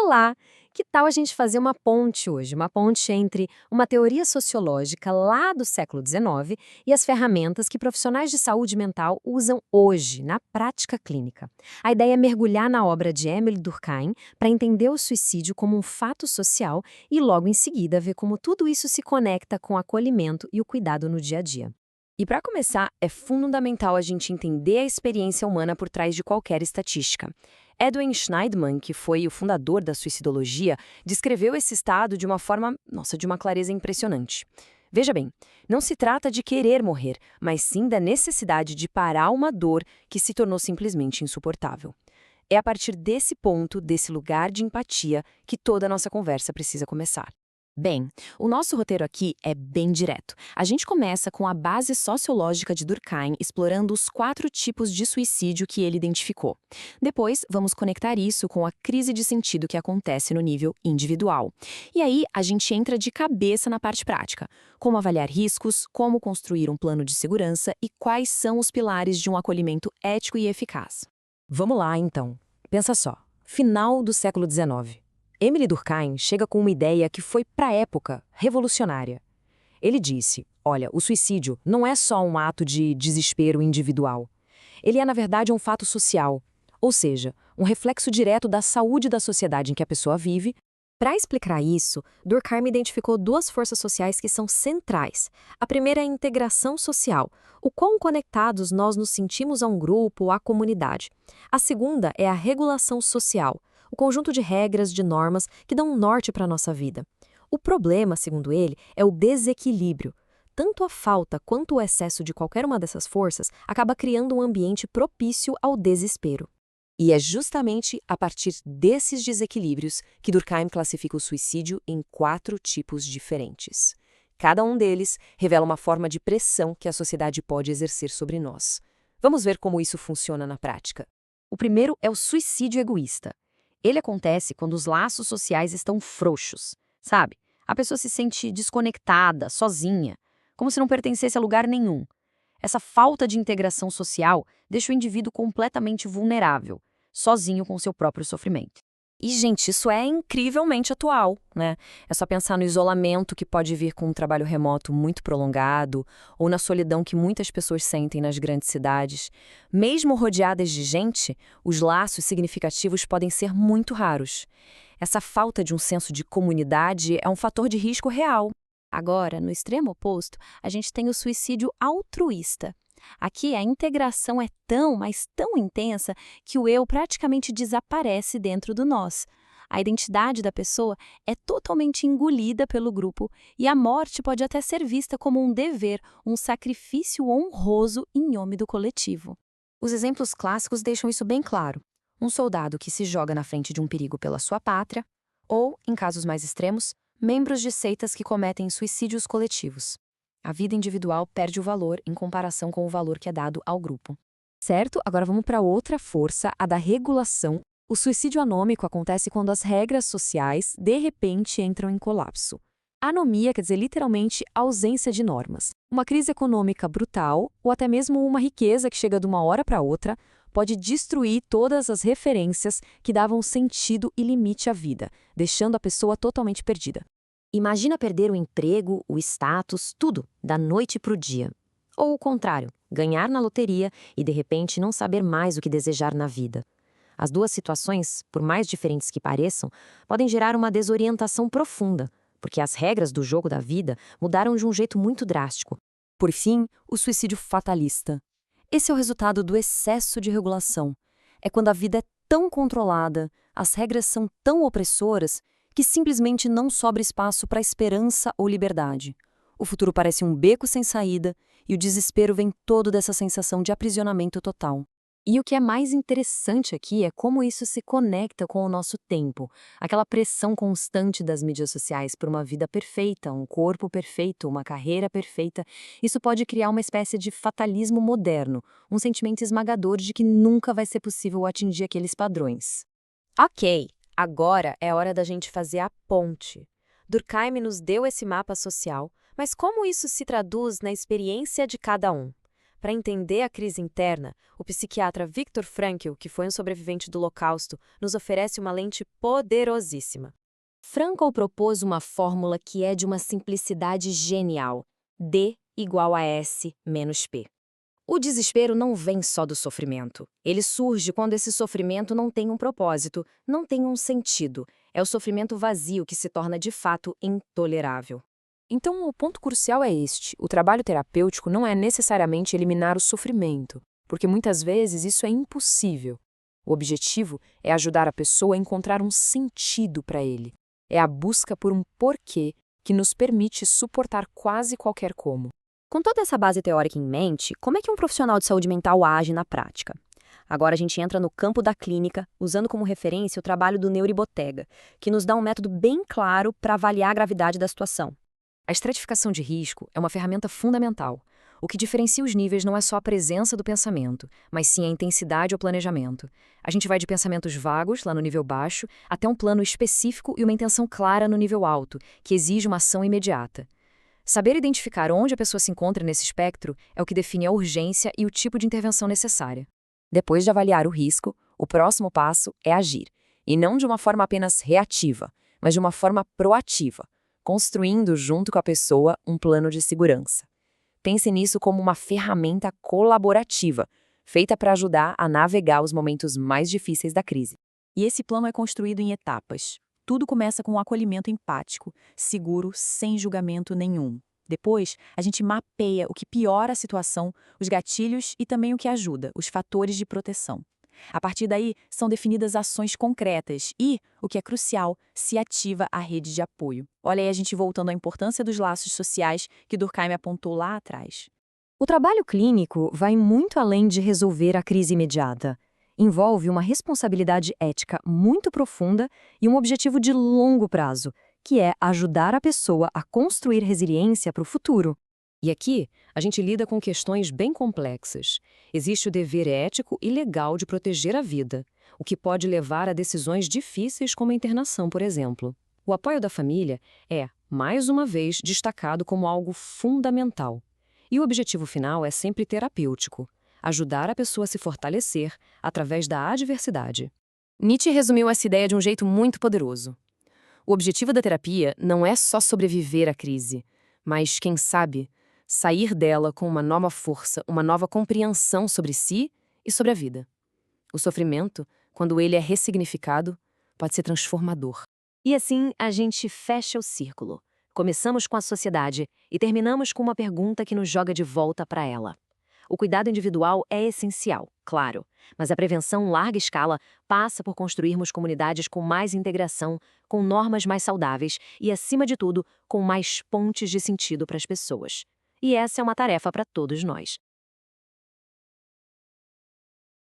Olá! Que tal a gente fazer uma ponte hoje? Uma ponte entre uma teoria sociológica lá do século XIX e as ferramentas que profissionais de saúde mental usam hoje, na prática clínica. A ideia é mergulhar na obra de Emily Durkheim para entender o suicídio como um fato social e, logo em seguida, ver como tudo isso se conecta com o acolhimento e o cuidado no dia a dia. E para começar, é fundamental a gente entender a experiência humana por trás de qualquer estatística. Edwin Schneidman, que foi o fundador da suicidologia, descreveu esse estado de uma forma, de uma clareza impressionante. Veja bem, não se trata de querer morrer, mas sim da necessidade de parar uma dor que se tornou simplesmente insuportável. É a partir desse ponto, desse lugar de empatia, que toda a nossa conversa precisa começar. Bem, o nosso roteiro aqui é bem direto. A gente começa com a base sociológica de Durkheim, explorando os 4 tipos de suicídio que ele identificou. Depois, vamos conectar isso com a crise de sentido que acontece no nível individual. E aí, a gente entra de cabeça na parte prática. Como avaliar riscos, como construir um plano de segurança e quais são os pilares de um acolhimento ético e eficaz. Vamos lá, então. Pensa só. Final do século XIX. Emily Durkheim chega com uma ideia que foi, para a época, revolucionária. Ele disse, olha, o suicídio não é só um ato de desespero individual. Ele é, na verdade, um fato social, ou seja, um reflexo direto da saúde da sociedade em que a pessoa vive. Para explicar isso, Durkheim identificou 2 forças sociais que são centrais. A primeira é a integração social, o quão conectados nós nos sentimos a um grupo ou à comunidade. A segunda é a regulação social, o conjunto de regras, de normas que dão um norte para a nossa vida. O problema, segundo ele, é o desequilíbrio. Tanto a falta quanto o excesso de qualquer uma dessas forças acaba criando um ambiente propício ao desespero. E é justamente a partir desses desequilíbrios que Durkheim classifica o suicídio em 4 tipos diferentes. Cada um deles revela uma forma de pressão que a sociedade pode exercer sobre nós. Vamos ver como isso funciona na prática. O primeiro é o suicídio egoísta. Ele acontece quando os laços sociais estão frouxos, sabe? A pessoa se sente desconectada, sozinha, como se não pertencesse a lugar nenhum. Essa falta de integração social deixa o indivíduo completamente vulnerável, sozinho com seu próprio sofrimento. E, gente, isso é incrivelmente atual, né? É só pensar no isolamento que pode vir com um trabalho remoto muito prolongado, ou na solidão que muitas pessoas sentem nas grandes cidades. Mesmo rodeadas de gente, os laços significativos podem ser muito raros. Essa falta de um senso de comunidade é um fator de risco real. Agora, no extremo oposto, a gente tem o suicídio altruísta. Aqui a integração é tão, mas tão intensa que o eu praticamente desaparece dentro do nós. A identidade da pessoa é totalmente engolida pelo grupo e a morte pode até ser vista como um dever, um sacrifício honroso em nome do coletivo. Os exemplos clássicos deixam isso bem claro. Um soldado que se joga na frente de um perigo pela sua pátria, ou, em casos mais extremos, membros de seitas que cometem suicídios coletivos. A vida individual perde o valor em comparação com o valor que é dado ao grupo. Certo? Agora vamos para outra força, a da regulação. O suicídio anômico acontece quando as regras sociais, de repente, entram em colapso. Anomia quer dizer literalmente ausência de normas. Uma crise econômica brutal, ou até mesmo uma riqueza que chega de uma hora para outra, pode destruir todas as referências que davam sentido e limite à vida, deixando a pessoa totalmente perdida. Imagina perder o emprego, o status, tudo, da noite para o dia. Ou o contrário, ganhar na loteria e de repente não saber mais o que desejar na vida. As 2 situações, por mais diferentes que pareçam, podem gerar uma desorientação profunda, porque as regras do jogo da vida mudaram de um jeito muito drástico. Por fim, o suicídio fatalista. Esse é o resultado do excesso de regulação. É quando a vida é tão controlada, as regras são tão opressoras, que simplesmente não sobra espaço para esperança ou liberdade. O futuro parece um beco sem saída e o desespero vem todo dessa sensação de aprisionamento total. E o que é mais interessante aqui é como isso se conecta com o nosso tempo. Aquela pressão constante das mídias sociais por uma vida perfeita, um corpo perfeito, uma carreira perfeita. Isso pode criar uma espécie de fatalismo moderno, um sentimento esmagador de que nunca vai ser possível atingir aqueles padrões. Ok. Agora é hora da gente fazer a ponte. Durkheim nos deu esse mapa social, mas como isso se traduz na experiência de cada um? Para entender a crise interna, o psiquiatra Viktor Frankl, que foi um sobrevivente do Holocausto, nos oferece uma lente poderosíssima. Frankl propôs uma fórmula que é de uma simplicidade genial: D igual a S menos P. O desespero não vem só do sofrimento. Ele surge quando esse sofrimento não tem um propósito, não tem um sentido. É o sofrimento vazio que se torna de fato intolerável. Então, o ponto crucial é este: o trabalho terapêutico não é necessariamente eliminar o sofrimento, porque muitas vezes isso é impossível. O objetivo é ajudar a pessoa a encontrar um sentido para ele. É a busca por um porquê que nos permite suportar quase qualquer como. Com toda essa base teórica em mente, como é que um profissional de saúde mental age na prática? Agora a gente entra no campo da clínica, usando como referência o trabalho do Neuribotega, que nos dá um método bem claro para avaliar a gravidade da situação. A estratificação de risco é uma ferramenta fundamental. O que diferencia os níveis não é só a presença do pensamento, mas sim a intensidade ou planejamento. A gente vai de pensamentos vagos, lá no nível baixo, até um plano específico e uma intenção clara no nível alto, que exige uma ação imediata. Saber identificar onde a pessoa se encontra nesse espectro é o que define a urgência e o tipo de intervenção necessária. Depois de avaliar o risco, o próximo passo é agir, e não de uma forma apenas reativa, mas de uma forma proativa, construindo junto com a pessoa um plano de segurança. Pense nisso como uma ferramenta colaborativa, feita para ajudar a navegar os momentos mais difíceis da crise. E esse plano é construído em etapas. Tudo começa com um acolhimento empático, seguro, sem julgamento nenhum. Depois, a gente mapeia o que piora a situação, os gatilhos e também o que ajuda, os fatores de proteção. A partir daí, são definidas ações concretas e, o que é crucial, se ativa a rede de apoio. Olha aí a gente voltando à importância dos laços sociais que Durkheim apontou lá atrás. O trabalho clínico vai muito além de resolver a crise imediata. Envolve uma responsabilidade ética muito profunda e um objetivo de longo prazo, que é ajudar a pessoa a construir resiliência para o futuro. E aqui, a gente lida com questões bem complexas. Existe o dever ético e legal de proteger a vida, o que pode levar a decisões difíceis como a internação, por exemplo. O apoio da família é, mais uma vez, destacado como algo fundamental. E o objetivo final é sempre terapêutico: ajudar a pessoa a se fortalecer através da adversidade. Nietzsche resumiu essa ideia de um jeito muito poderoso. O objetivo da terapia não é só sobreviver à crise, mas, quem sabe, sair dela com uma nova força, uma nova compreensão sobre si e sobre a vida. O sofrimento, quando ele é ressignificado, pode ser transformador. E assim a gente fecha o círculo. Começamos com a sociedade e terminamos com uma pergunta que nos joga de volta para ela. O cuidado individual é essencial, claro, mas a prevenção em larga escala passa por construirmos comunidades com mais integração, com normas mais saudáveis e, acima de tudo, com mais pontes de sentido para as pessoas. E essa é uma tarefa para todos nós.